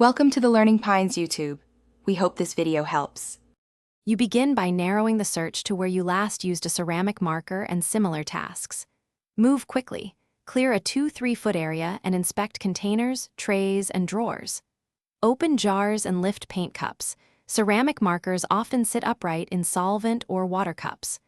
Welcome to the Learning Pines YouTube. We hope this video helps. You begin by narrowing the search to where you last used a ceramic marker and similar tasks. Move quickly, clear a 2-3 foot area and inspect containers, trays, and drawers. Open jars and lift paint cups. Ceramic markers often sit upright in solvent or water cups.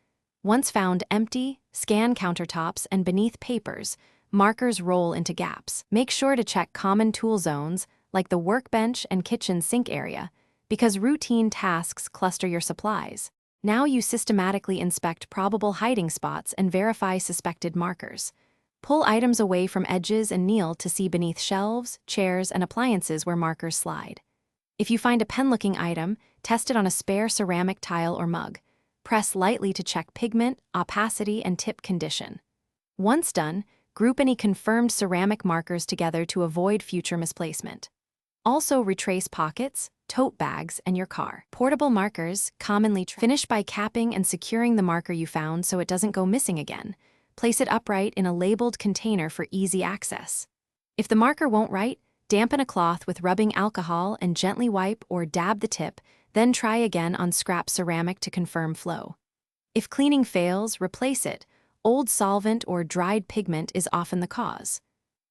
Once found empty, scan countertops and beneath papers. Markers roll into gaps. Make sure to check common tool zones like the workbench and kitchen sink area, because routine tasks cluster your supplies. Now you systematically inspect probable hiding spots and verify suspected markers. Pull items away from edges and kneel to see beneath shelves, chairs, and appliances where markers slide. If you find a pen-looking item, test it on a spare ceramic tile or mug. Press lightly to check pigment, opacity, and tip condition. Once done, group any confirmed ceramic markers together to avoid future misplacement. Also retrace pockets, tote bags, and your car. Portable markers, commonly finish by capping and securing the marker you found so it doesn't go missing again. Place it upright in a labeled container for easy access. If the marker won't write, dampen a cloth with rubbing alcohol and gently wipe or dab the tip, then try again on scrap ceramic to confirm flow. If cleaning fails, replace it. Old solvent or dried pigment is often the cause.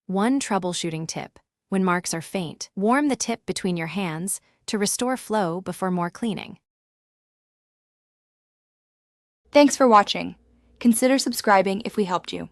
One troubleshooting tip: when marks are faint, warm the tip between your hands to restore flow before more cleaning. Thanks for watching. Consider subscribing if we helped you.